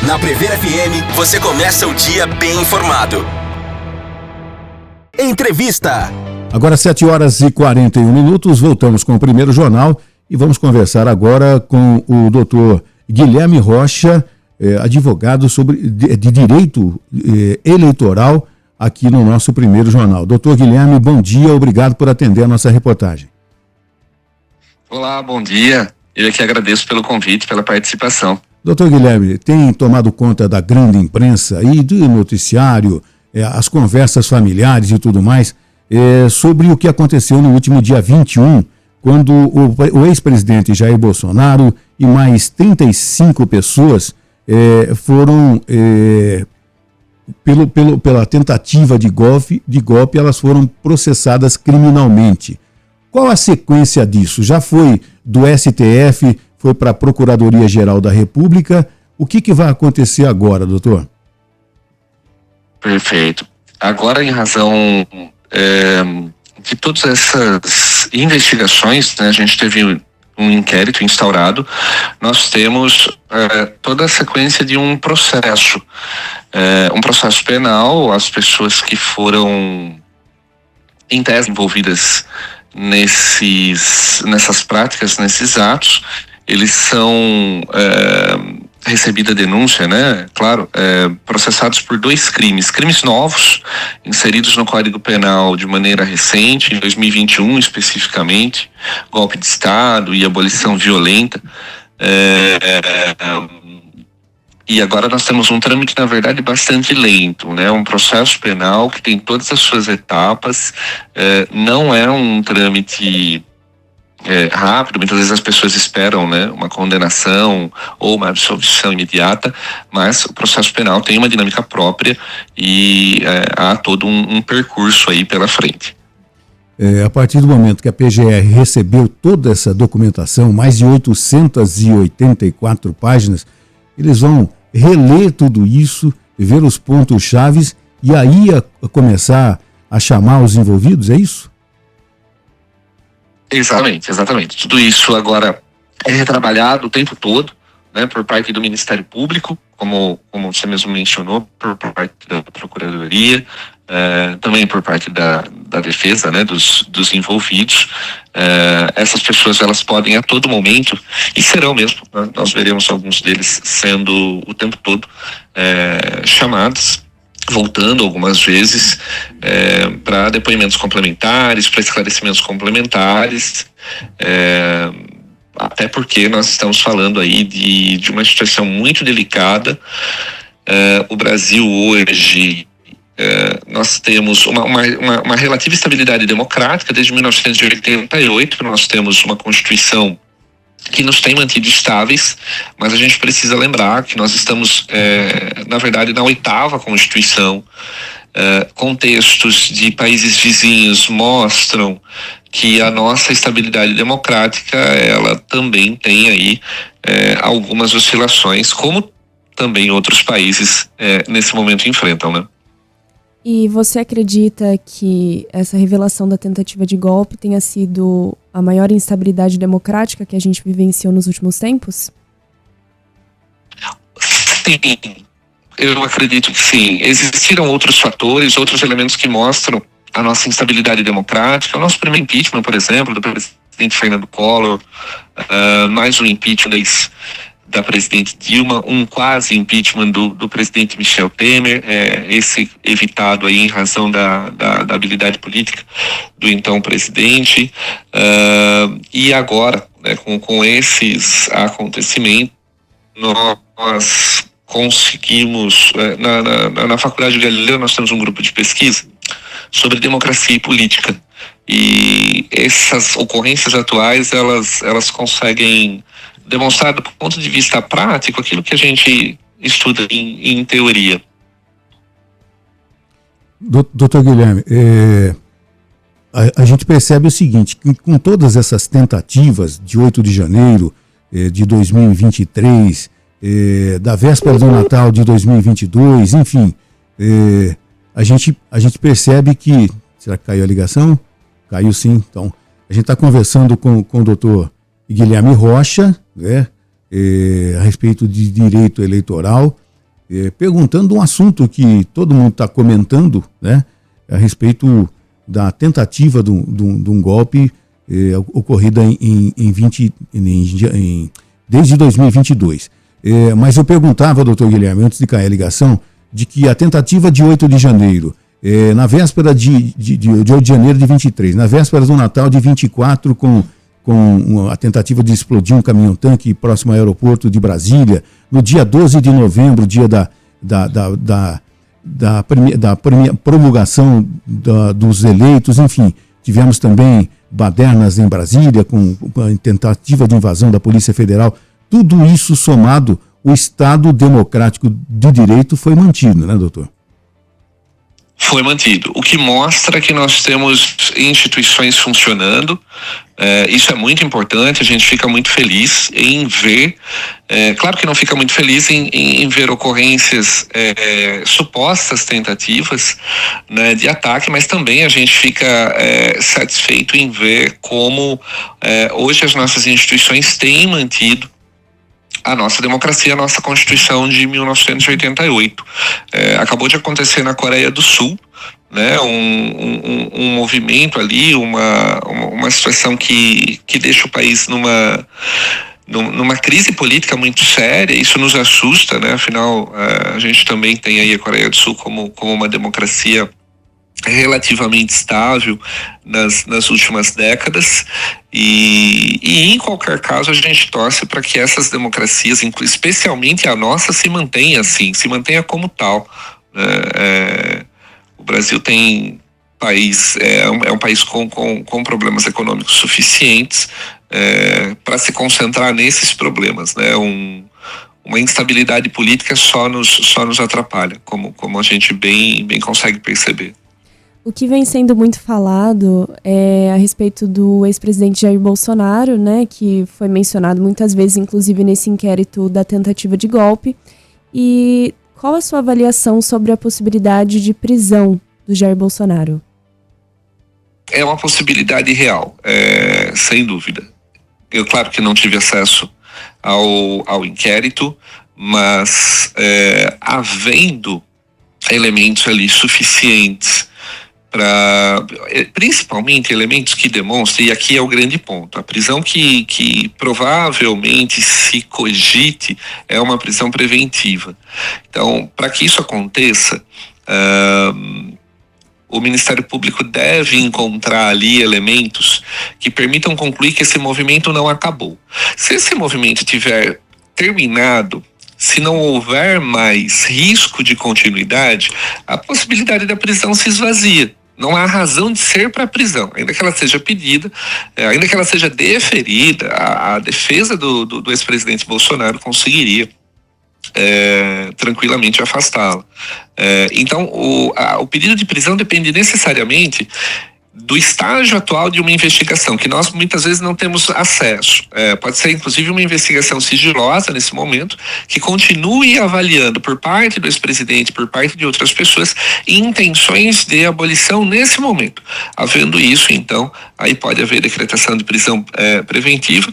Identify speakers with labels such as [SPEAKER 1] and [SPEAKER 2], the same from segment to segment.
[SPEAKER 1] Na Prever FM, você começa o dia bem informado. Entrevista.
[SPEAKER 2] Agora 7h41, voltamos com o primeiro jornal e vamos conversar agora com o doutor Guilherme Rocha, advogado de direito eleitoral aqui no nosso primeiro jornal. Doutor Guilherme, bom dia, obrigado por atender a nossa reportagem.
[SPEAKER 3] Olá, bom dia. Eu aqui agradeço pelo convite, pela participação.
[SPEAKER 2] Doutor Guilherme, tem tomado conta da grande imprensa e do noticiário, as conversas familiares e tudo mais, sobre o que aconteceu no último dia 21, quando o ex-presidente Jair Bolsonaro e mais 35 pessoas foram, pela tentativa de golpe, elas foram processadas criminalmente. Qual a sequência disso? Já foi do STF, foi para a Procuradoria-Geral da República. O que vai acontecer agora, doutor?
[SPEAKER 3] Perfeito. Agora, em razão de todas essas investigações, né, a gente teve um inquérito instaurado, nós temos toda a sequência de um processo penal. As pessoas que foram em tese envolvidas nessas práticas, nesses atos, eles são recebida denúncia, né? Claro, processados por 2 crimes novos, inseridos no Código Penal de maneira recente, em 2021 especificamente, golpe de Estado e abolição violenta. E agora nós temos um trâmite, na verdade, bastante lento, né? Um processo penal que tem todas as suas etapas, não é um trâmite rápido. Muitas vezes as pessoas esperam, né, uma condenação ou uma absolvição imediata, mas o processo penal tem uma dinâmica própria e há todo um percurso aí pela frente.
[SPEAKER 2] A partir do momento que a PGR recebeu toda essa documentação, mais de 884 páginas, eles vão reler tudo isso, ver os pontos chaves e aí começar a chamar os envolvidos, é isso?
[SPEAKER 3] Exatamente. Tudo isso agora é retrabalhado o tempo todo, né, por parte do Ministério Público, como você mesmo mencionou, por parte da Procuradoria, também por parte da defesa, né, dos envolvidos. Essas pessoas, elas podem a todo momento, e serão mesmo, né, nós veremos alguns deles sendo o tempo todo chamados, voltando algumas vezes para depoimentos complementares, para esclarecimentos complementares, até porque nós estamos falando aí de uma situação muito delicada. O Brasil hoje, nós temos uma relativa estabilidade democrática. Desde 1988 nós temos uma Constituição que nos tem mantido estáveis, mas a gente precisa lembrar que nós estamos, na verdade, na 8ª Constituição. Contextos de países vizinhos mostram que a nossa estabilidade democrática, ela também tem aí algumas oscilações, como também outros países nesse momento enfrentam, né?
[SPEAKER 4] E você acredita que essa revelação da tentativa de golpe tenha sido a maior instabilidade democrática que a gente vivenciou nos últimos tempos?
[SPEAKER 3] Sim, eu acredito que sim. Existiram outros fatores, outros elementos que mostram a nossa instabilidade democrática. O nosso primeiro impeachment, por exemplo, do presidente Fernando Collor, mais um impeachment da presidente Dilma, um quase impeachment do presidente Michel Temer, esse evitado aí em razão da habilidade política do então presidente, e agora, né, com esses acontecimentos, nós conseguimos, na Faculdade de Galileu nós temos um grupo de pesquisa sobre democracia e política, e essas ocorrências atuais, elas conseguem demonstrar do ponto de vista prático aquilo que a gente estuda em teoria.
[SPEAKER 2] Doutor Guilherme, a gente percebe o seguinte, que com todas essas tentativas de 8 de janeiro de 2023, da véspera do Natal de 2022, enfim, a gente percebe que... Será que caiu a ligação? Caiu sim. Então, a gente está conversando com o doutor Guilherme Rocha, né, a respeito de direito eleitoral, perguntando um assunto que todo mundo está comentando, né, a respeito da tentativa de um golpe ocorrida desde 2022. Mas eu perguntava, doutor Guilherme, antes de cair a ligação, de que a tentativa de 8 de janeiro, na véspera de 8 de janeiro de 23, na véspera do Natal de 24, com a tentativa de explodir um caminhão-tanque próximo ao aeroporto de Brasília, no dia 12 de novembro, dia da promulgação dos eleitos, enfim, tivemos também badernas em Brasília, com a tentativa de invasão da Polícia Federal. Tudo isso somado, o Estado Democrático de Direito foi mantido, né, doutor?
[SPEAKER 3] Foi mantido, o que mostra que nós temos instituições funcionando. Isso é muito importante, a gente fica muito feliz em ver, claro que não fica muito feliz em ver ocorrências, supostas tentativas, né, de ataque, mas também a gente fica satisfeito em ver como hoje as nossas instituições têm mantido a nossa democracia, a nossa Constituição de 1988. Acabou de acontecer na Coreia do Sul, né, um movimento ali, uma situação que deixa o país numa crise política muito séria. Isso nos assusta, né? Afinal, a gente também tem aí a Coreia do Sul como uma democracia relativamente estável nas últimas décadas, e em qualquer caso a gente torce para que essas democracias, especialmente a nossa, se mantenha assim, se mantenha como tal. O Brasil é um país com problemas econômicos suficientes para se concentrar nesses problemas, né? Uma instabilidade política só nos atrapalha, como a gente bem consegue perceber.
[SPEAKER 4] O que vem sendo muito falado é a respeito do ex-presidente Jair Bolsonaro, né, que foi mencionado muitas vezes, inclusive nesse inquérito da tentativa de golpe. E qual a sua avaliação sobre a possibilidade de prisão do Jair Bolsonaro?
[SPEAKER 3] É uma possibilidade real, sem dúvida. Eu, claro que não tive acesso ao inquérito, mas havendo elementos ali suficientes principalmente elementos que demonstrem, e aqui é o grande ponto, a prisão que provavelmente se cogite é uma prisão preventiva. Então, para que isso aconteça, o Ministério Público deve encontrar ali elementos que permitam concluir que esse movimento não acabou. Se esse movimento tiver terminado, se não houver mais risco de continuidade, a possibilidade da prisão se esvazia. Não há razão de ser para a prisão, ainda que ela seja pedida, ainda que ela seja deferida, a defesa do ex-presidente Bolsonaro conseguiria tranquilamente afastá-la. Então, o pedido de prisão depende necessariamente do estágio atual de uma investigação, que nós muitas vezes não temos acesso. Pode ser inclusive uma investigação sigilosa nesse momento, que continue avaliando por parte do ex-presidente, por parte de outras pessoas, intenções de abolição nesse momento. Havendo isso, então, aí pode haver decretação de prisão preventiva,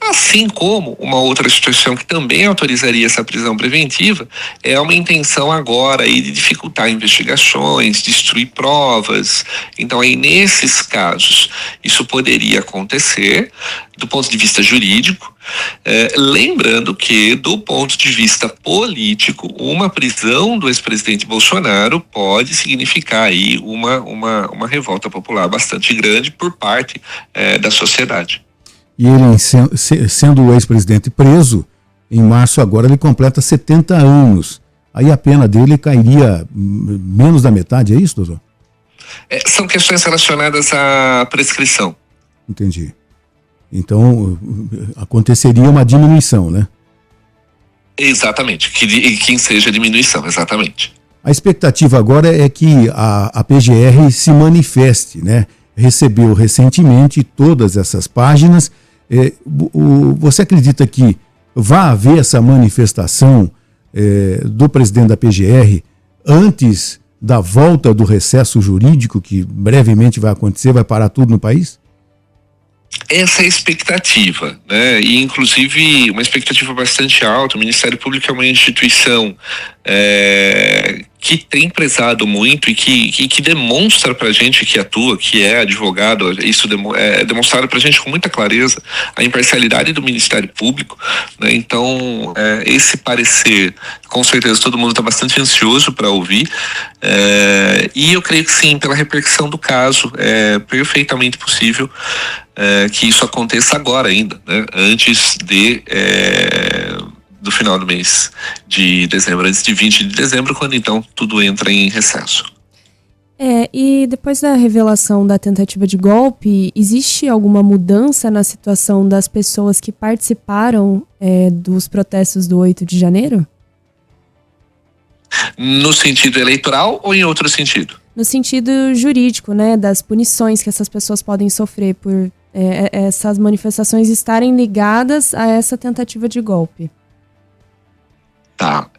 [SPEAKER 3] assim como uma outra situação que também autorizaria essa prisão preventiva é uma intenção agora aí de dificultar investigações, destruir provas. Então, aí nesses casos, isso poderia acontecer do ponto de vista jurídico, lembrando que do ponto de vista político, uma prisão do ex-presidente Bolsonaro pode significar aí uma revolta popular bastante grande por parte da sociedade.
[SPEAKER 2] E ele, sendo o ex-presidente preso, em março agora ele completa 70 anos. Aí a pena dele cairia menos da metade, é isso, doutor?
[SPEAKER 3] São questões relacionadas à prescrição.
[SPEAKER 2] Entendi. Então, aconteceria uma diminuição, né?
[SPEAKER 3] Exatamente, que seja diminuição, exatamente.
[SPEAKER 2] A expectativa agora é que a PGR se manifeste, né? Recebeu recentemente todas essas páginas. Você acredita que vai haver essa manifestação do presidente da PGR antes da volta do recesso jurídico, que brevemente vai acontecer, vai parar tudo no país?
[SPEAKER 3] Essa é a expectativa, né? E inclusive uma expectativa bastante alta. O Ministério Público é uma instituição que tem prezado muito e que demonstra pra gente que atua, que é advogado. Isso é demonstrado pra gente com muita clareza, a imparcialidade do Ministério Público, né? Então, esse parecer, com certeza todo mundo está bastante ansioso para ouvir, e eu creio que sim, pela repercussão do caso, é perfeitamente possível que isso aconteça agora ainda, né? Antes do final do mês de dezembro, antes de 20 de dezembro, quando então tudo entra em recesso.
[SPEAKER 4] E depois da revelação da tentativa de golpe, existe alguma mudança na situação das pessoas que participaram dos protestos do 8 de janeiro?
[SPEAKER 3] No sentido eleitoral ou em outro sentido?
[SPEAKER 4] No sentido jurídico, né, das punições que essas pessoas podem sofrer por essas manifestações estarem ligadas a essa tentativa de golpe.
[SPEAKER 3] Tá.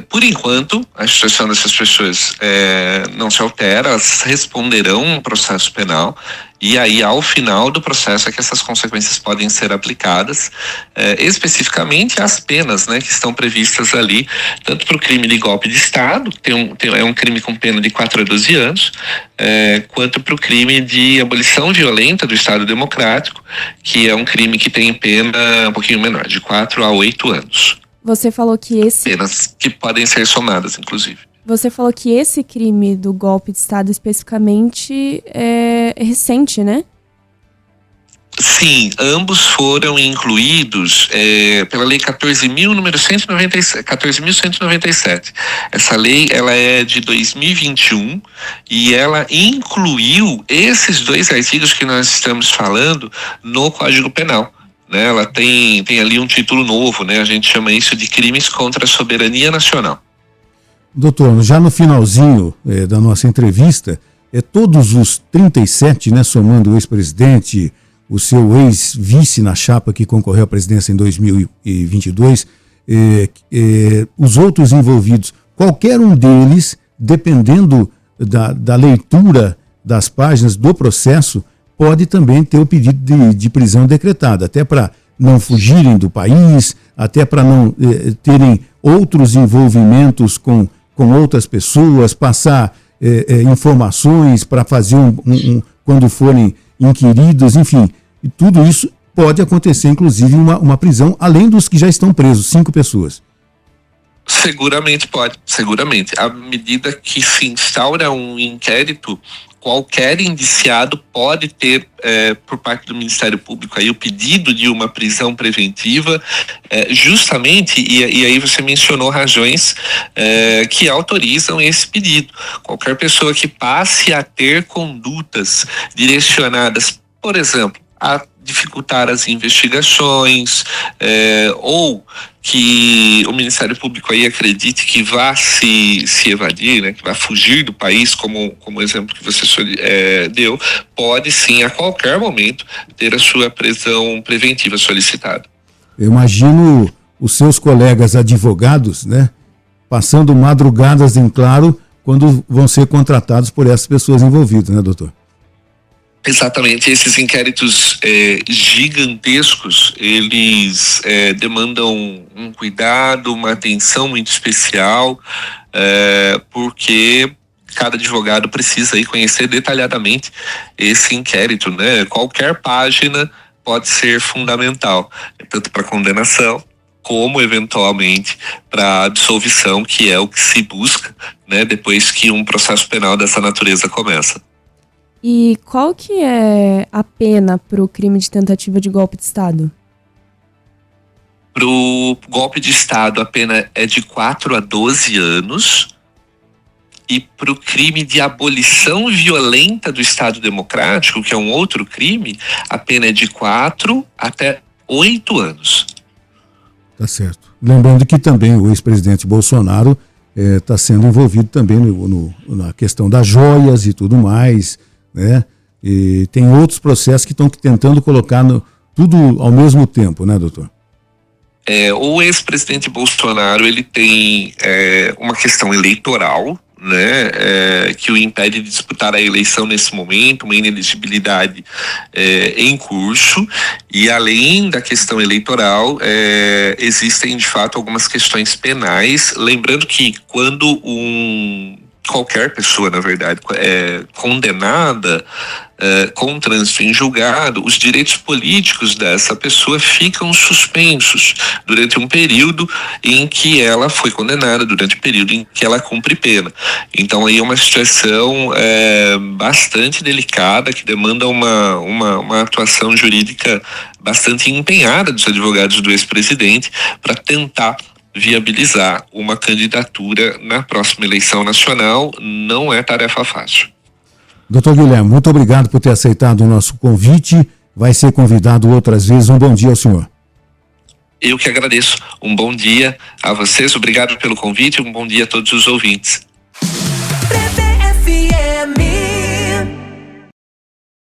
[SPEAKER 3] Por enquanto, a situação dessas pessoas não se altera, elas responderão um processo penal, e aí ao final do processo é que essas consequências podem ser aplicadas, especificamente as penas, né, que estão previstas ali, tanto para o crime de golpe de Estado, que é um crime com pena de 4 a 12 anos, quanto para o crime de abolição violenta do Estado Democrático, que é um crime que tem pena um pouquinho menor, de 4 a 8 anos.
[SPEAKER 4] Você falou que
[SPEAKER 3] penas que podem ser somadas, inclusive.
[SPEAKER 4] Você falou que esse crime do golpe de Estado especificamente é recente, né?
[SPEAKER 3] Sim, ambos foram incluídos pela Lei 14.197. Essa lei, ela é de 2021 e ela incluiu esses dois artigos que nós estamos falando no Código Penal. Né, ela tem ali um título novo, né? A gente chama isso de crimes contra a soberania nacional.
[SPEAKER 2] Doutor, já no finalzinho da nossa entrevista, todos os 37, né, somando o ex-presidente, o seu ex-vice na chapa que concorreu à presidência em 2022, os outros envolvidos, qualquer um deles, dependendo da leitura das páginas do processo, pode também ter o pedido de prisão decretado, até para não fugirem do país, até para não terem outros envolvimentos com outras pessoas, passar informações para fazer quando forem inquiridos, enfim. E tudo isso pode acontecer, inclusive, uma prisão, além dos que já estão presos, 5 pessoas.
[SPEAKER 3] Seguramente pode, seguramente. À medida que se instaura um inquérito, qualquer indiciado pode ter, por parte do Ministério Público, aí, o pedido de uma prisão preventiva, justamente, e aí você mencionou razões que autorizam esse pedido. Qualquer pessoa que passe a ter condutas direcionadas, por exemplo, a dificultar as investigações, ou que o Ministério Público aí acredite que vá se evadir, né, que vai fugir do país, como o exemplo que você deu, pode sim, a qualquer momento, ter a sua prisão preventiva solicitada.
[SPEAKER 2] Eu imagino os seus colegas advogados, né, passando madrugadas em claro quando vão ser contratados por essas pessoas envolvidas, né, doutor?
[SPEAKER 3] Exatamente, esses inquéritos gigantescos, eles demandam um cuidado, uma atenção muito especial, porque cada advogado precisa aí conhecer detalhadamente esse inquérito, né? Qualquer página pode ser fundamental, tanto para condenação, como eventualmente para absolvição, que é o que se busca, né, depois que um processo penal dessa natureza começa.
[SPEAKER 4] E qual que é a pena para o crime de tentativa de golpe de Estado?
[SPEAKER 3] Para o golpe de Estado, a pena é de 4 a 12 anos. E para o crime de abolição violenta do Estado Democrático, que é um outro crime, a pena é de 4 até 8 anos.
[SPEAKER 2] Tá certo. Lembrando que também o ex-presidente Bolsonaro está sendo envolvido também na questão das joias e tudo mais, né? E tem outros processos que estão tentando colocar tudo ao mesmo tempo, né, doutor?
[SPEAKER 3] O ex-presidente Bolsonaro, ele tem uma questão eleitoral, né, que o impede de disputar a eleição nesse momento, uma inelegibilidade em curso, e além da questão eleitoral, existem de fato algumas questões penais, lembrando que quando qualquer pessoa, na verdade, condenada com trânsito em julgado, os direitos políticos dessa pessoa ficam suspensos durante um período em que ela foi condenada, durante o período em que ela cumpre pena. Então aí é uma situação bastante delicada, que demanda uma atuação jurídica bastante empenhada dos advogados do ex-presidente para tentar viabilizar uma candidatura na próxima eleição nacional. Não é tarefa fácil.
[SPEAKER 2] Doutor Guilherme, muito obrigado por ter aceitado o nosso convite. Vai ser convidado outras vezes. Um bom dia ao senhor.
[SPEAKER 3] Eu que agradeço. Um bom dia a vocês. Obrigado pelo convite. Um bom dia a todos os ouvintes.